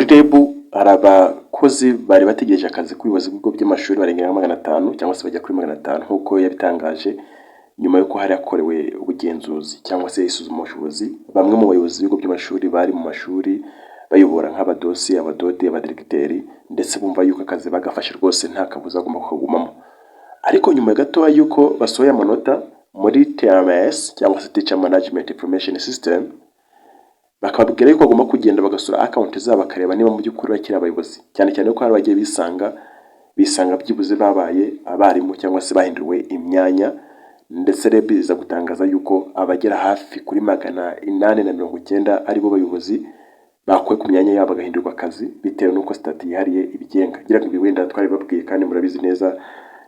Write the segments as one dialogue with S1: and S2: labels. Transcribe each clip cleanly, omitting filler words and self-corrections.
S1: REB hari abakozi bari bategereje akazi ku buyobozi bw'ibigo by'amashuri barenga 500 cyangwa se bajya kuri 500 nk'uko yabitangaje nyuma y'uko hari yakorewe ubugenzuzi cyangwa se isuzumabushobozi. Bamwe mu bayobozi b'ibigo by'amashuri bari mu mashuri bayobora nk'abadosi, abadode, abadiregiteri, ndetse bumva yuko akazi bagafashe rwose nta kabuza agomba kugumamo. Ariko nyuma gato y'uko basohoye amanota muri TMS cyangwa se Teacher Management Information System, bakababwira yuko bagomba kugenda bagasura account zabo bakareba niba mu by'ukuri bakiri abayobozi, cyane cyane ko hari abagiye bisanga byibuze babaye abarimu cyangwa se bahinduriwe imyanya. Ndetse REB iza gutangaza yuko abagera hafi kuri 890 aribo bayobozi bakuwe ku myanya yabo bagahindurwa akazi bitewe n'uko stati yihariye ibigenga. Gira ngo wenda twari babwiye kandi murabizi neza,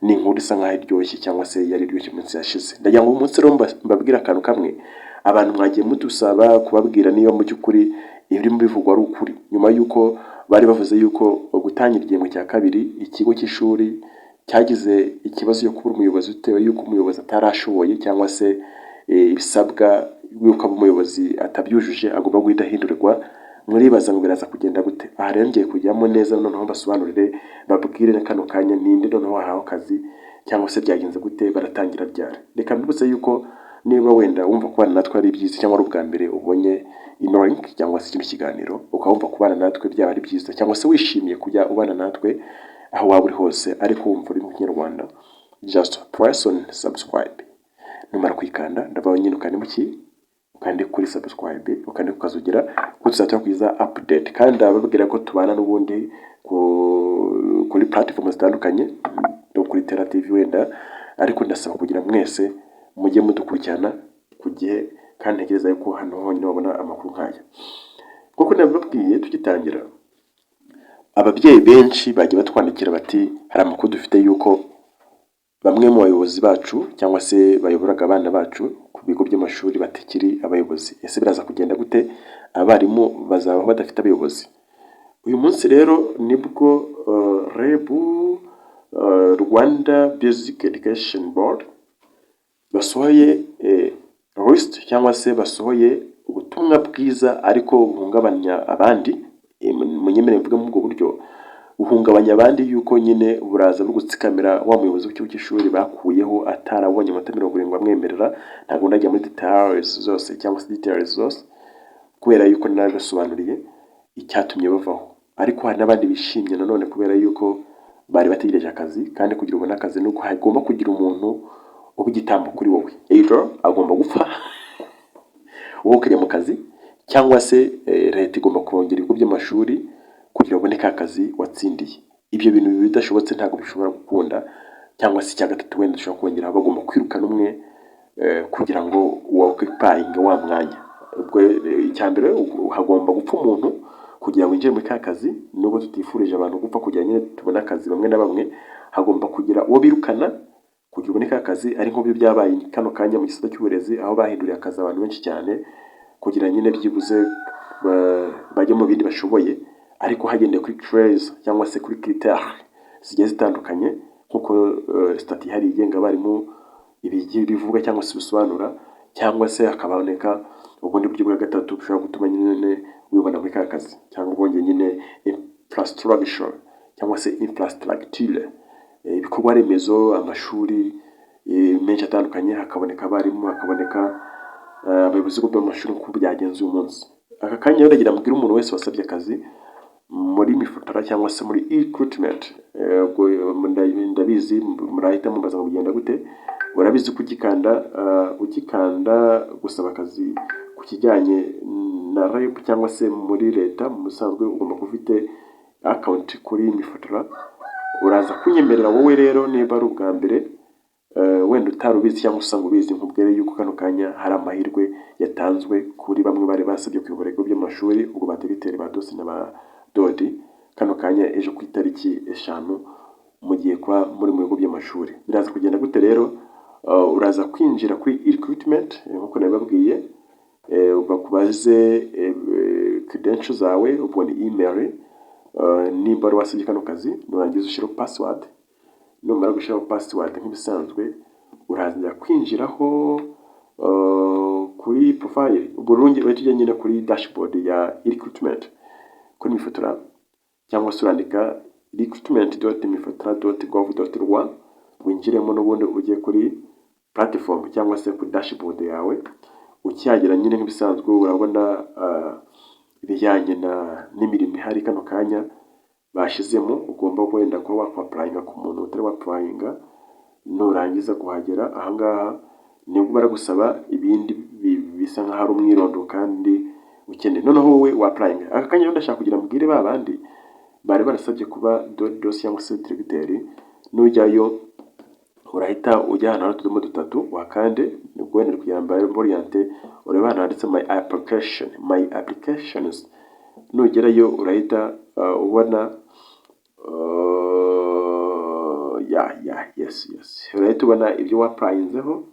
S1: ni inkuru isa nkaho iryoshye cyangwa se yari iryoshye munsi yashize. Ndagira ngo umunsi rero mbabwira akantu kamwe abantu mwagiye mutusaba kubabwira niba mu by'ukuri ibiri mu bivugwa ari ukuri, nyuma y'uko bari bavuze yuko gutangira igihembwe cya kabiri ikigo cy'ishuri cyagize ikibazo cyo kubura umuyobozi bitewe y'uko umuyobozi atarashoboye cyangwa se ibisabwa y'uko umuyobozi atabyujuje agomba guhita ahindurirwa. Muribaza ngo biraza kugenda gute? Aha rero ngiye kujyamo neza noneho basobanurire babwire na kano kanya ninde noneho wahawe akazi cyangwa se byagenze gute, baratangira ryari. Reka mbibutse yuko niba wenda wumva kubana natwe ari byiza cyangwa ari ubwa mbere ubonye ino link cyangwa se kino kiganiro ukawumva kubana natwe byaba ari byiza, cyangwa se wishimiye kujya ubana natwe aho waba uri hose ariko wumva uri mu Kinyarwanda, just press on subscribe. Numara kwikanda ndabaye nyine ukande kuri subscribe, ukande kukazugira ko tuzatira kwiza update. Kandi ndababwira ko tubana n'ubundi kuri platform zitandukanye no kuri Tera TV wenda, ariko ndasaba kugira mwese mujye mudukurikirana ku gihe kandi ntegereza yuko hano honyine babona amakuru nkaya. Kuko nababwiye tugitangira, ababyeyi benshi bagiye batwandikira bati hari amakuru dufite yuko bamwe mu bayobozi bacu cyangwa se bayoboraga abana bacu ku bigo by'amashuri batikiri abayobozi. Ese biraza kugenda gute? Abarimu bazaba badafite abayobozi? Uyu munsi rero nibwo REB, Rwanda Basic Education Board, basohoye list cyangwa se basohoye ubutumwa bwiza ariko buhungabanya abandi. Munyemerere mvuge mu bwo buryo uhungabanya abandi yuko nyine buraza no gutsikamira wa muyobozi w'ikigo cy'ishuri bakuyeho atarabonye amata 70 amwemerera. Ntabwo ndajya muri details zose cyangwa se details zose kubera yuko narabisobanuriye icyatumye bavaho. Ariko hari n'abandi bishimye nanone kubera yuko bari bategereje akazi, kandi kugira ubona akazi nuko hagomba kugira umuntu ubigitambo kuri wowe. Either agomba gupfa wowe ukajya mu kazi, cyangwa se leta igomba kongera ibigo by'amashuri kugira uboneke akazi watsindiye. Ibyo bintu bidashobotse ntabwo bishobora gukunda, cyangwa se cya gatatu wenda dushobora kongera bagomba kwirukana umwe kugira ngo woccupying wa mwanya. Ubwo icyambere hagomba gupfa umuntu kugira ngo winjire muri ka kazi. Nubwo tutifurije abantu gupfa kugira nyine tubona akazi, bamwe na bamwe hagomba kugira uwo birukana kugira uboneke akazi. Ari nk'ibyo byabaye kano kanya mu gisata cy'uburezi aho bahinduriye akazi abantu benshi cyane kugira nyine byibuze bajye mu bindi bashoboye, ariko hagendeye kuri craze cyangwa se kuri critères zigiye zitandukanye nkuko stati ihari igenga abarimu bivuga cyangwa se bisobanura, cyangwa se hakaboneka ubundi buryo bwa gatatu bushobora gutuma nyine wibona muri ka kazi, cyangwa ubonye nyine infrastructure cyangwa se infrastructure, ibikorwa remezo, amashuri menshi atandukanye, hakaboneka abarimu, hakaboneka abayobozi b'amashuri uko byagenze uyu munsi. Aka kanya rero ndagira mbwira umuntu wese wasabye akazi muri mifotora cyangwa se muri recruitment, ndabizi murahita mubaza ngo bigenda gute. Urabizi ko ukikanda gusaba akazi ku kijyanye na REB cyangwa se muri leta mu musanzwe ugomba kufite account kuri mifotora. Uraza kunyemerera wowe rero niba ari ubwa mbere wenda utarubizi cyangwa usanga ubizi, nkubwire yuko kano kanya hari amahirwe yatanzwe kuri bamwe bari basabye kuyobora ibigo by'amashuri, ubwo bategiteri ba dosi na dodi. Kano kanya ejo ku itariki 5 mu gihe kwa muri mu bigo by'amashuri. Biraza kugenda gute rero? Uraza kwinjira kuri recruitment nkuko nababwiye, bakubaze credentials zawe, ubone email, nimba ari wasabye kano kazi, nurangiza ushyiraho password. Numara gushyiraho password nk'ibisanzwe, uraza kwinjiraho kuri profile. Ubwo rungi bahita nyine kuri dashboard ya recruitment kuri mifotora. cyangwa se urandika recruitment.mifotra.gov.rw winjiremo n'ubundi ugiye kuri platform cyangwa se kuri dashboard yawe. Ukihagera nyine nk'ibisanzwe urabona ibijyanye n'imirimo ihari kano kanya bashizemo, ugomba wenda kuba wakwapurayinga ku muntu utari wapurayinga. Nurangiza kuhagera ahangaha nibwo baragusaba ibindi bisa nkaho ari umwirondoro kandi ukeneye, noneho wowe wapurayinga. Aka kanya ndashaka kugira mbwire ba bandi bari barasabye kuba dosi cyangwa se diregiteri. Nujyayo urahita ujya ahantu hari utudomo dutatu wakande, nibwo wenda kugira ngo oriente urebe ahantu handitse my applications. Nugerayo urahita ubona urahita ubona ibyo wapurayinzeho.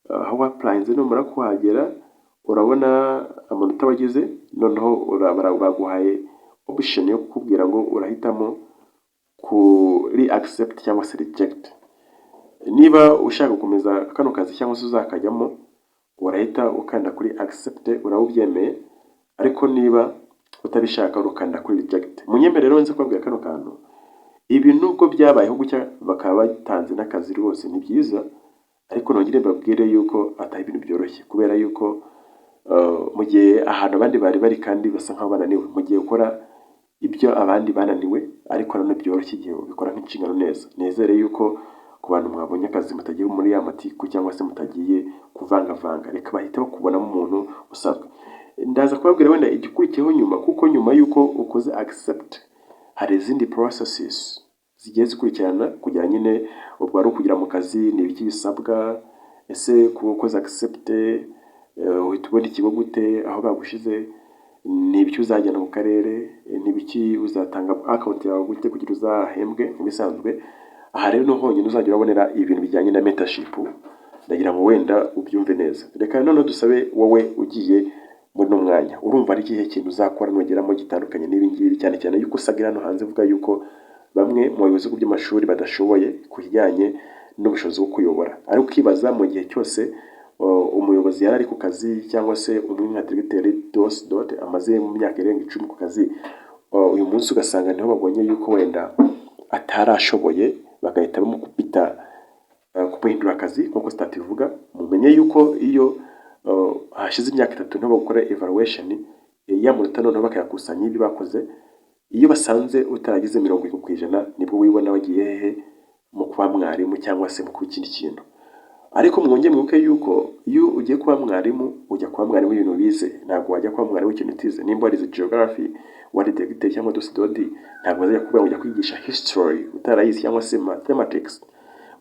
S1: Aho wapurayinze numara kuhagera urabona amanota wagize, noneho baguhaye option yo kukubwira ngo urahitamo kuri accept cyangwa se reject. Niba ushaka gukomeza kano kazi cyangwa se uzakajyamo, urahita ukanda kuri accept, urawubyemeye. Ariko niba utabishaka urukanda kuri reject. Munyemerero nze kubabwira kano kantu, ibi nubwo byabayeho gutya bakaba batanze n'akazi rwose ni byiza, ariko nongere mbabwire yuko atari ibintu byoroshye, kubera yuko mu gihe ahantu abandi bari bari kandi basa nkaho bananiwe, mu gihe ukora ibyo abandi bananiwe ariko nanone byoroshye igihe ubikora nk'inshingano neza. Nizere yuko ku bantu mwabonye akazi mutagiye muri ya matiku cyangwa se mutagiye kuvangavanga, reka bahita bakubonamo umuntu usanzwe. Ndaza kubabwira wenda igikurikiyeho nyuma, kuko nyuma yuko ukoze accept hari izindi processes zigiye zikurikirana kugira nyine ubwo ari ukugira mu kazi ni ibiki bisabwa. Ese kuba ukoze accept uhita ubona ikigo gute, aho bagushize ni ibiki uzajyana mu karere, ni ibiki uzatanga account yawe gute kugira uzahembwe nk'ibisanzwe. Aha rero no honyine uzajya urabonera ibintu bijyanye na mentorship. Ndagira ngo wenda ubyumve neza. Reka none dusabe wowe ugiye muri no mwanya, urumva ari ikihe kintu uzakora nugeramo gitandukanye n'ibi ngibi, cyane cyane yuko usagira hano hanze vuga yuko bamwe mu bayobozi by'amashuri badashoboye kujyanye n'ubushobozi bwo kuyobora. Ari ukibaza mu gihe cyose umuyobozi yari ari ku kazi cyangwa se umwe diregiteri amaze mu myaka irenga 10 ku kazi, uyu munsi ugasanga niho babonye yuko wenda atarashoboye, bagahita bamukubita kumuhindura akazi nk'uko sitati ivuga. Mumenye yuko iyo hashize imyaka 3 niho bakora evaluation y'amanota, noneho bakayakusanya ibyo bakoze. Iyo basanze utaragize 70% nibwo wibona wagiye hehe mu kuba mwarimu cyangwa se mu kuba ikindi kintu. Ariko mwongeye mwibuke yuko iyo ugiye kuba mwarimu ujya kuba mwarimu ibintu bize, ntabwo wajya kuba mwarimu ikintu utize. Nimba warize geography, wari diregiteri cyangwa dosdodi, ntabwo bazajya kuba ujya kwigisha history utarayize cyangwa se mathematics.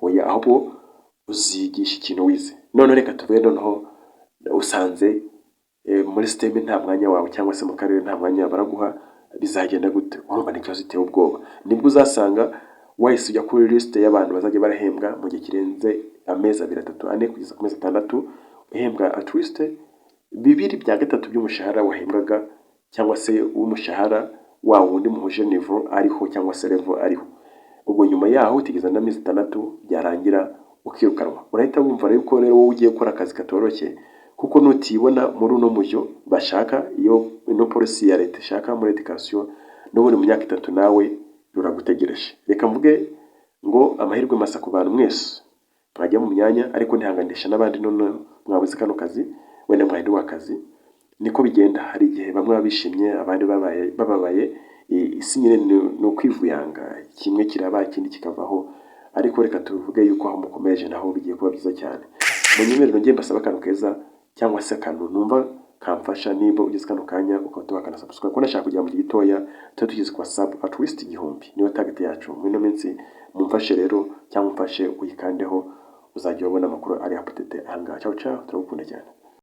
S1: Oya, ahubwo uzigisha ikintu wize. None reka tuvuge noneho usanze muri system nta mwanya wawe cyangwa se mu karere nta mwanya baraguha, bizagenda gute? Urumva ni ikibazo giteye ubwoba. Nibwo uzasanga wahise ujya kuri list y'abantu bazajya barahembwa mu gihe kirenze amezi 2, 3, 4 kugeza ku mezi 6, uhembwa at least 2/3 by'umushahara wahembwaga, cyangwa se umushahara wa wundi muhuje niveau ariho cyangwa se level ariho. Ubwo nyuma yaho utigeza n'amezi 6 byarangira ukirukanwa. Urahita wumva rero ko rero wowe ugiye gukora akazi katoroshye, kuko nutibona muri uno mujyo bashaka, iyo ino policy ya leta ishaka muri education, n'ubundi mu myaka 3 nawe ruragutegereje. Reka mvuge ngo amahirwe masa ku bantu mwese mwajya mu myanya, ariko ntihanganisha n'abandi none mwabuze kano kazi, wenda mwahindura akazi. Niko bigenda, hari igihe bamwe babishimye abandi bababaye. Isi nyine no kwivuyanga, kimwe kirabaye ikindi kikavaho. Ariko reka tuvuge yuko aho mukomeje naho bigiye kuba byiza cyane. Munyemerero ngiye mbasaba akantu keza cyangwa se akantu numva kamfasha, niba ugeze kano kanya ukaba wakana subscribe, ko nashaka kugira mu gitoya tugeze kwa sub at least 1000. Niyo target yacu muri no minsi. Mumfashe rero cyangwa mfashe uyikandeho, uzajya ubona amakuru ari update ahangaha. Ciao ciao, turagukunda cyane.